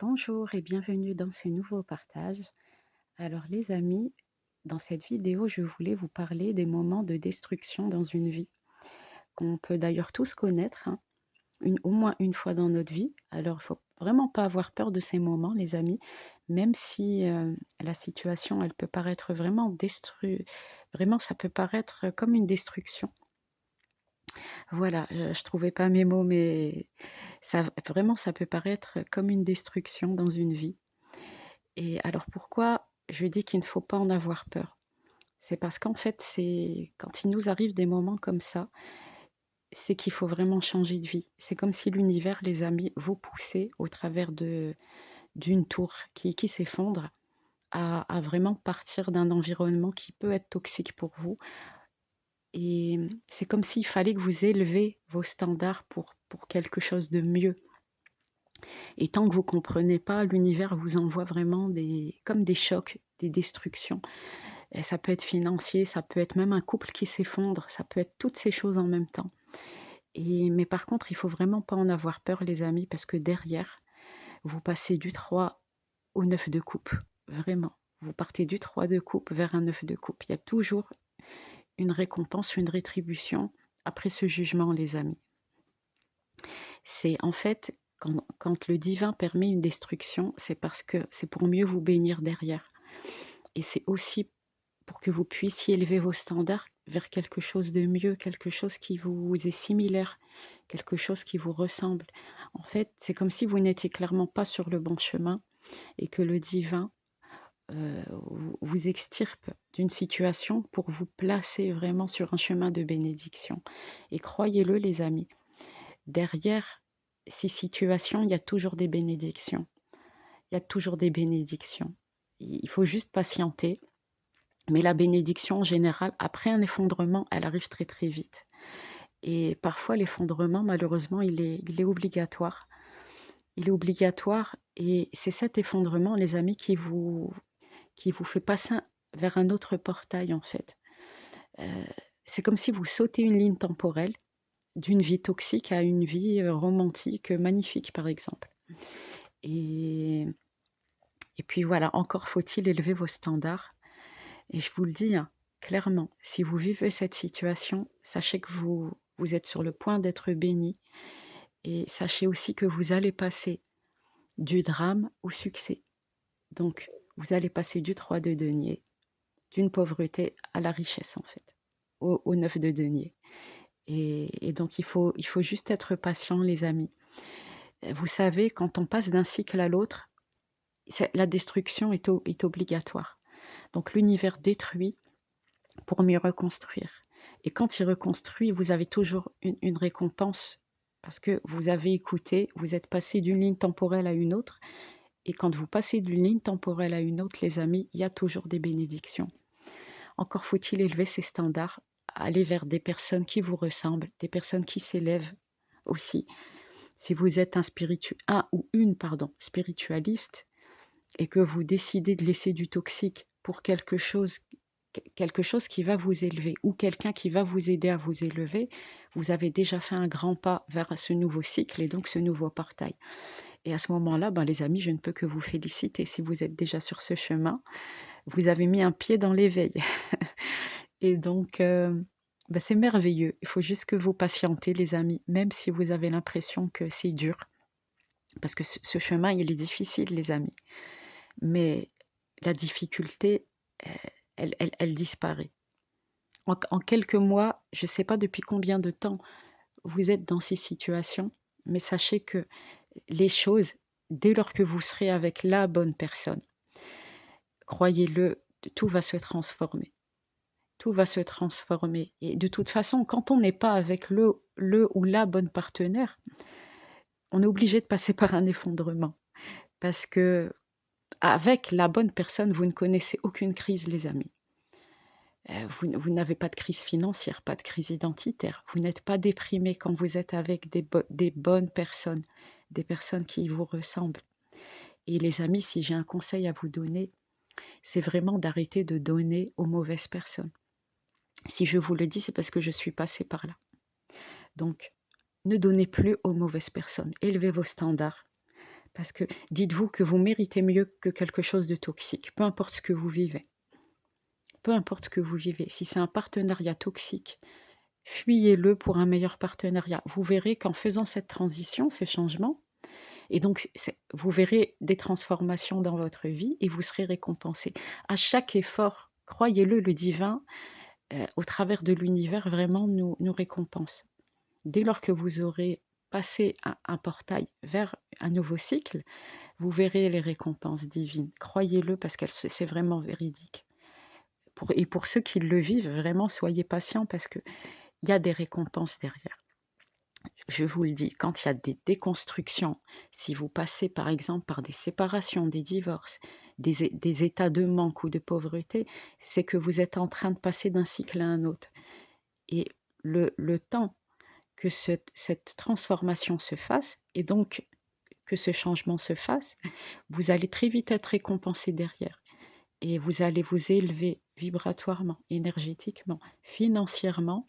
Bonjour et bienvenue dans ce nouveau partage. Alors les amis, dans cette vidéo, je voulais vous parler des moments de destruction dans une vie, qu'on peut d'ailleurs tous connaître, hein, au moins une fois dans notre vie. Alors il faut vraiment pas avoir peur de ces moments, les amis, même si la situation, elle peut paraître vraiment, ça peut paraître comme une destruction. Voilà, je trouvais pas mes mots, mais vraiment, ça peut paraître comme une destruction dans une vie. Et alors pourquoi je dis qu'il ne faut pas en avoir peur? C'est parce qu'en fait, c'est quand il nous arrive des moments comme ça, c'est qu'il faut vraiment changer de vie. C'est comme si l'univers, les amis, vous poussait au travers d'une tour qui s'effondre à vraiment partir d'un environnement qui peut être toxique pour vous. Et c'est comme s'il fallait que vous élevez vos standards pour quelque chose de mieux. Et tant que vous comprenez pas, l'univers vous envoie vraiment comme des chocs, des destructions. Et ça peut être financier, ça peut être même un couple qui s'effondre, ça peut être toutes ces choses en même temps. Mais par contre, il faut vraiment pas en avoir peur, les amis, parce que derrière, vous passez du 3 au 9 de coupe, vraiment. Vous partez du 3 de coupe vers un 9 de coupe. Il y a toujours une récompense, une rétribution après ce jugement, les amis. C'est en fait, quand le divin permet une destruction, c'est parce que c'est pour mieux vous bénir derrière. Et c'est aussi pour que vous puissiez élever vos standards vers quelque chose de mieux, quelque chose qui vous est similaire, quelque chose qui vous ressemble. En fait, c'est comme si vous n'étiez clairement pas sur le bon chemin et que le divin vous extirpe d'une situation pour vous placer vraiment sur un chemin de bénédiction. Et croyez-le, les amis, derrière ces situations, il y a toujours des bénédictions. Il y a toujours des bénédictions. Il faut juste patienter. Mais la bénédiction, en général, après un effondrement, elle arrive très, très vite. Et parfois, l'effondrement, malheureusement, il est obligatoire. Il est obligatoire et c'est cet effondrement, les amis, qui vous fait passer vers un autre portail, en fait. Heu, c'est comme si vous sautez une ligne temporelle d'une vie toxique à une vie, romantique, magnifique, par exemple. Et et puis voilà, encore faut-il élever vos standards. Et je vous le dis, hein, clairement, si vous vivez cette situation, sachez que vous êtes sur le point d'être béni et sachez aussi que vous allez passer du drame au succès. Donc, vous allez passer du 3 de denier, d'une pauvreté à la richesse en fait, au 9 de denier. Et donc il faut juste être patient les amis. Vous savez, quand on passe d'un cycle à l'autre, la destruction est obligatoire. Donc l'univers détruit pour mieux reconstruire. Et quand il reconstruit, vous avez toujours une récompense parce que vous avez écouté, vous êtes passé d'une ligne temporelle à une autre. Et quand vous passez d'une ligne temporelle à une autre, les amis, il y a toujours des bénédictions. Encore faut-il élever ses standards, aller vers des personnes qui vous ressemblent, des personnes qui s'élèvent aussi. Si vous êtes un ou une spiritualiste et que vous décidez de laisser du toxique pour quelque chose qui va vous élever ou quelqu'un qui va vous aider à vous élever, vous avez déjà fait un grand pas vers ce nouveau cycle et donc ce nouveau portail. Et à ce moment-là, ben, les amis, je ne peux que vous féliciter. Si vous êtes déjà sur ce chemin, vous avez mis un pied dans l'éveil. Et donc, bah, c'est merveilleux. Il faut juste que vous patientez, les amis, même si vous avez l'impression que c'est dur. Parce que ce chemin, il est difficile, les amis. Mais la difficulté, heu, elle disparaît. En quelques mois, je ne sais pas depuis combien de temps vous êtes dans ces situations, mais sachez que les choses, dès lors que vous serez avec la bonne personne, croyez-le, tout va se transformer. Tout va se transformer et de toute façon, quand on n'est pas avec le ou la bonne partenaire, on est obligé de passer par un effondrement. Parce que avec la bonne personne, vous ne connaissez aucune crise, les amis. Vous n'avez pas de crise financière, pas de crise identitaire. Vous n'êtes pas déprimé quand vous êtes avec des bonnes personnes, des personnes qui vous ressemblent. Et les amis, si j'ai un conseil à vous donner, c'est vraiment d'arrêter de donner aux mauvaises personnes. Si je vous le dis, c'est parce que je suis passée par là. Donc, ne donnez plus aux mauvaises personnes. Élevez vos standards Parce que dites-vous que vous méritez mieux que quelque chose de toxique, peu importe ce que vous vivez. Peu importe ce que vous vivez. Si c'est un partenariat toxique, fuyez-le pour un meilleur partenariat. Vous verrez qu'en faisant cette transition, ce changement, et donc vous verrez des transformations dans votre vie et vous serez récompensé. À chaque effort, croyez-le, le divin, au travers de l'univers, vraiment nous récompense. Dès lors que vous aurez passé un portail vers un nouveau cycle, vous verrez les récompenses divines. Croyez-le parce que c'est vraiment véridique. Et pour ceux qui le vivent, vraiment, soyez patients parce qu'il y a des récompenses derrière. Je vous le dis, quand il y a des déconstructions, si vous passez par exemple par des séparations, des divorces, des états de manque ou de pauvreté, c'est que vous êtes en train de passer d'un cycle à un autre. Et le temps que cette transformation se fasse, et donc que ce changement se fasse, vous allez très vite être récompensé derrière. Et vous allez vous élever vibratoirement, énergétiquement, financièrement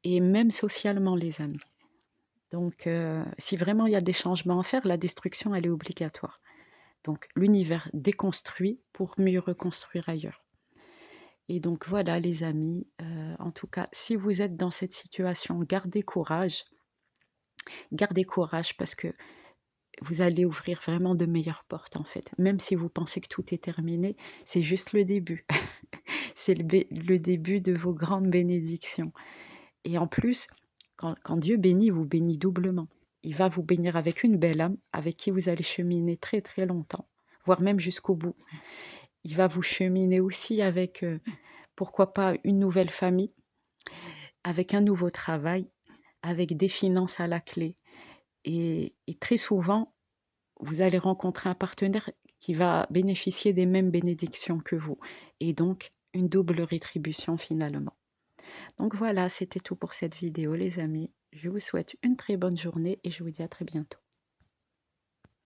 et même socialement, les amis. Donc, si vraiment il y a des changements à faire, la destruction, elle est obligatoire. Donc, l'univers déconstruit pour mieux reconstruire ailleurs. Et donc, voilà, les amis, en tout cas, si vous êtes dans cette situation, gardez courage parce que vous allez ouvrir vraiment de meilleures portes, en fait. Même si vous pensez que tout est terminé, c'est juste le début. C'est le début de vos grandes bénédictions. Et en plus, quand Dieu bénit, vous bénit doublement. Il va vous bénir avec une belle âme, avec qui vous allez cheminer très très longtemps, voire même jusqu'au bout. Il va vous cheminer aussi avec, pourquoi pas, une nouvelle famille, avec un nouveau travail, avec des finances à la clé. Et très souvent, vous allez rencontrer un partenaire qui va bénéficier des mêmes bénédictions que vous. Et donc, une double rétribution finalement. Donc voilà, c'était tout pour cette vidéo les amis. Je vous souhaite une très bonne journée et je vous dis à très bientôt.